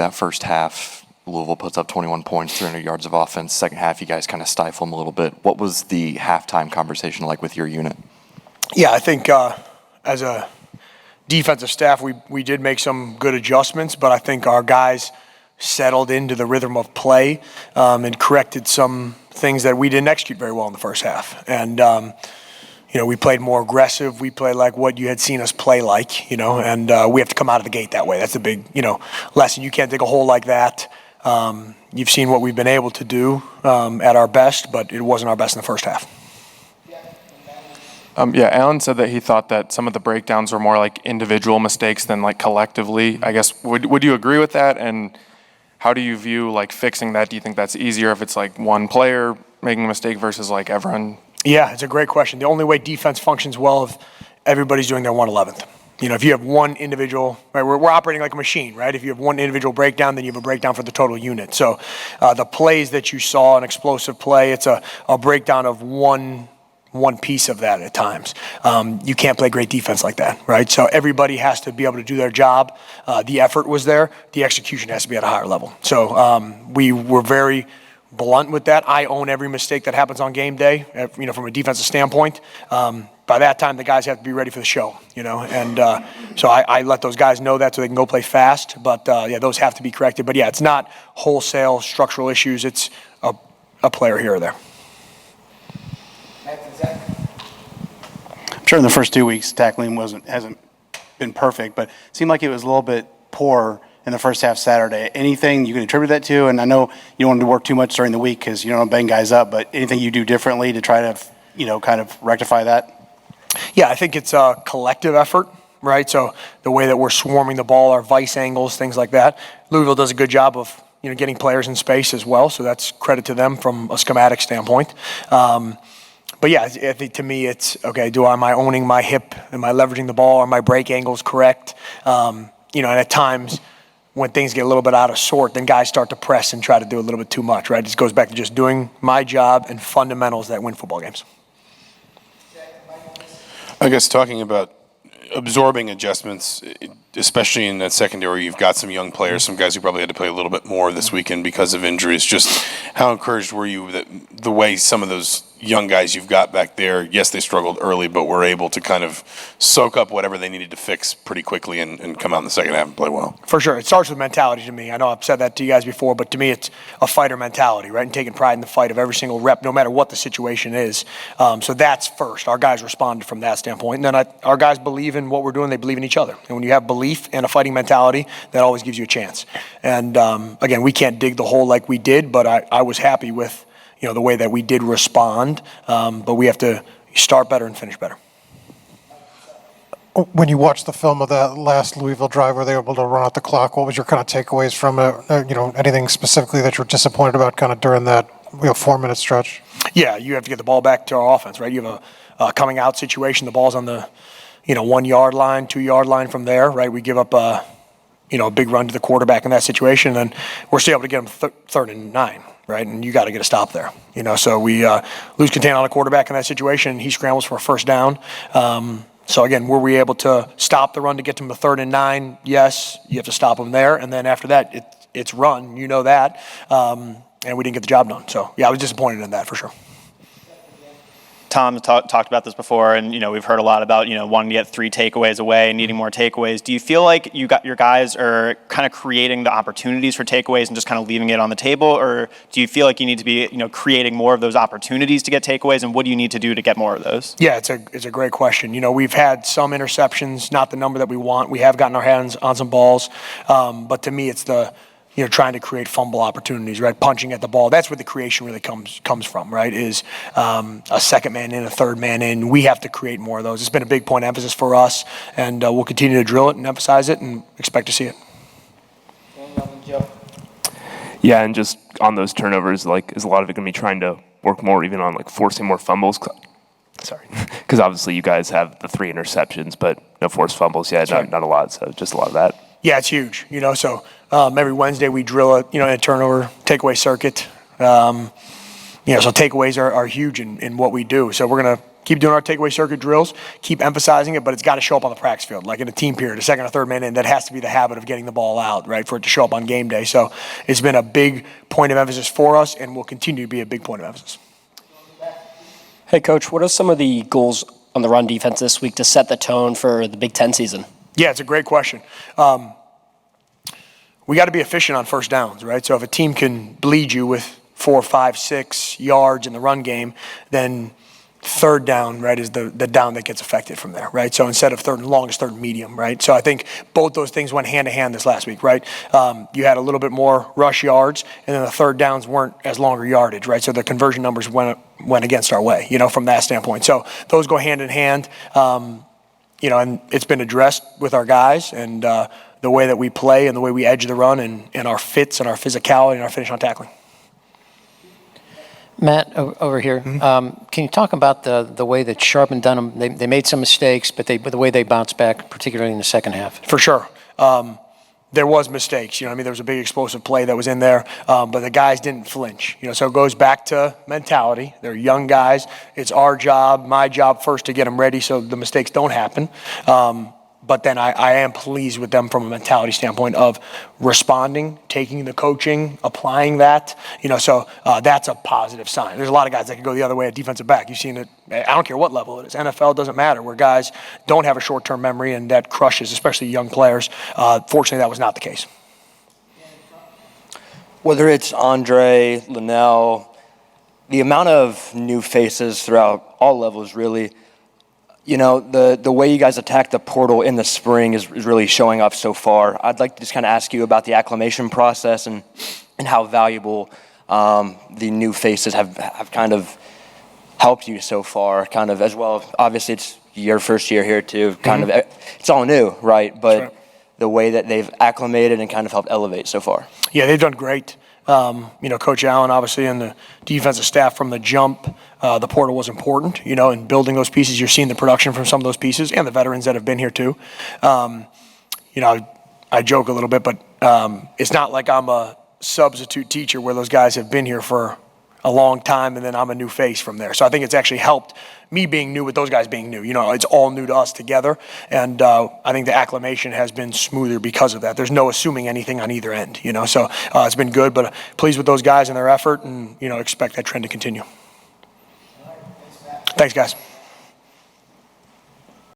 That first half, Louisville puts up 21 points, 300 yards of offense. Second half, you guys kind of stifle them a little bit. What was the halftime conversation like with your unit? Yeah, I think as a defensive staff, we did make some good adjustments, but I think our guys settled into the rhythm of play and corrected some things that we didn't execute very well in the first half. And, we played more aggressive. We played like what you had seen us play like, and we have to come out of the gate that way. That's a big, lesson. You can't dig a hole like that. You've seen what we've been able to do at our best, but it wasn't our best in the first half. Alan said that he thought that some of the breakdowns were more like individual mistakes than like collectively. I guess, would you agree with that? And how do you view like fixing that? Do you think that's easier if it's like one player making a mistake versus like everyone? Yeah, it's a great question. The only way defense functions well if everybody's doing their 1/11th. If you have one individual, right, we're operating like a machine, right? If you have one individual breakdown, then you have a breakdown for the total unit. So the plays that you saw, an explosive play, it's a breakdown of one piece of that at times. You can't play great defense like that, right? So everybody has to be able to do their job. The effort was there. The execution has to be at a higher level. So we were very blunt with that. I own every mistake that happens on game day, from a defensive standpoint. By that time, the guys have to be ready for the show, and so I let those guys know that so they can go play fast. But, those have to be corrected. But, it's not wholesale structural issues. It's a player here or there. I'm sure in the first 2 weeks, tackling hasn't been perfect, but it seemed like it was a little bit poor in the first half Saturday. Anything you can attribute that to? And I know you don't want to work too much during the week because you don't want to bang guys up, but anything you do differently to try to, kind of rectify that? Yeah, I think it's a collective effort, right? So the way that we're swarming the ball, our vice angles, things like that. Louisville does a good job of, getting players in space as well, so that's credit to them from a schematic standpoint. But I think to me it's, okay, am I owning my hip? Am I leveraging the ball? Are my break angles correct? And at times when things get a little bit out of sort, then guys start to press and try to do a little bit too much, right? It just goes back to just doing my job and fundamentals that win football games. I guess talking about absorbing adjustments, especially in that secondary, you've got some young players, some guys who probably had to play a little bit more this weekend because of injuries. Just how encouraged were you that the way some of those young guys you've got back there, yes, they struggled early, but were able to kind of soak up whatever they needed to fix pretty quickly and come out in the second half and play well? For sure. It starts with mentality to me. I know I've said that to you guys before, but to me it's a fighter mentality, right? And taking pride in the fight of every single rep, no matter what the situation is. So that's first. Our guys responded from that standpoint. And then our guys believe in what we're doing. They believe in each other. And when you have belief and a fighting mentality, that always gives you a chance. And again, we can't dig the hole like we did, but I was happy with the way that we did respond, but we have to start better and finish better. When you watched the film of that last Louisville drive where they were able to run out the clock, what was your kind of takeaways from it? Anything specifically that you were disappointed about kind of during that 4-minute stretch? Yeah, you have to get the ball back to our offense, right? You have a coming out situation. The ball's on the 1 yard line, 2 yard line from there, right? We give up a big run to the quarterback in that situation, and we're still able to get them third and 9. Right, and you got to get a stop there. So we lose contain on a quarterback in that situation. He scrambles for a first down. So again, were we able to stop the run to get to the 3rd and 9? Yes, you have to stop them there, and then after that, it's run. That, and we didn't get the job done. So I was disappointed in that for sure. Tom talked about this before, and we've heard a lot about wanting to get 3 takeaways away and needing more takeaways. Do you feel like your guys are kind of creating the opportunities for takeaways and just kind of leaving it on the table, or do you feel like you need to be creating more of those opportunities to get takeaways, and what do you need to do to get more of those? Yeah, it's a great question. We've had some interceptions, not the number that we want. We have gotten our hands on some balls, but to me, it's the trying to create fumble opportunities, right? Punching at the ball. That's where the creation really comes from, right? Is a second man in, a third man in. We have to create more of those. It's been a big point of emphasis for us, and we'll continue to drill it and emphasize it and expect to see it. Yeah, and just on those turnovers, is a lot of it going to be trying to work more even on forcing more fumbles? Sorry. Because obviously you guys have the 3 interceptions, but no forced fumbles yet, not a lot, so just a lot of that. Yeah, it's huge, so every Wednesday we drill a turnover takeaway circuit. So takeaways are huge in what we do. So we're going to Keep doing our takeaway circuit drills, keep emphasizing it, but it's got to show up on the practice field, like in a team period, a second or third minute, and that has to be the habit of getting the ball out, right, for it to show up on game day. So it's been a big point of emphasis for us and will continue to be a big point of emphasis. Hey, Coach, what are some of the goals on the run defense this week to set the tone for the Big Ten season? Yeah, it's a great question. We got to be efficient on first downs, right? So if a team can bleed you with 4, 5, 6 yards in the run game, then third down, right, is the down that gets affected from there, right? So instead of third and long, it's third and medium, right? So I think both those things went hand to hand this last week, right? You had a little bit more rush yards, and then the third downs weren't as longer yardage, right? So the conversion numbers went against our way, from that standpoint. So those go hand in hand, and it's been addressed with our guys and the way that we play and the way we edge the run and our fits and our physicality and our finish on tackling. Matt, over here, can you talk about the way that Sharp and Dunham, they made some mistakes, but the way they bounced back, particularly in the second half? For sure. There was mistakes. There was a big explosive play that was in there, but the guys didn't flinch. So it goes back to mentality. They're young guys. It's our job, my job first to get them ready so the mistakes don't happen. But then I am pleased with them from a mentality standpoint of responding, taking the coaching, applying that. So that's a positive sign. There's a lot of guys that can go the other way at defensive back. You've seen it. I don't care what level it is. NFL doesn't matter, where guys don't have a short-term memory and that crushes, especially young players. Fortunately, that was not the case. Whether it's Andre, Linnell, the amount of new faces throughout all levels, really. The way you guys attack the portal in the spring is really showing up so far. I'd like to just kind of ask you about the acclimation process and how valuable the new faces have kind of helped you so far, kind of as well. Obviously, it's your first year here too. Kind of, it's all new, right? But right. The way that they've acclimated and kind of helped elevate so far. Yeah, they've done great. Coach Allen, obviously, and the defensive staff from the jump, the portal was important, in building those pieces. You're seeing the production from some of those pieces and the veterans that have been here too. I joke a little bit, but it's not like I'm a substitute teacher where those guys have been here for a long time and then I'm a new face from there. So I think it's actually helped me being new with those guys being new. It's all new to us together. And I think the acclimation has been smoother because of that. There's no assuming anything on either end, So it's been good, but pleased with those guys and their effort and, expect that trend to continue. Thanks, guys.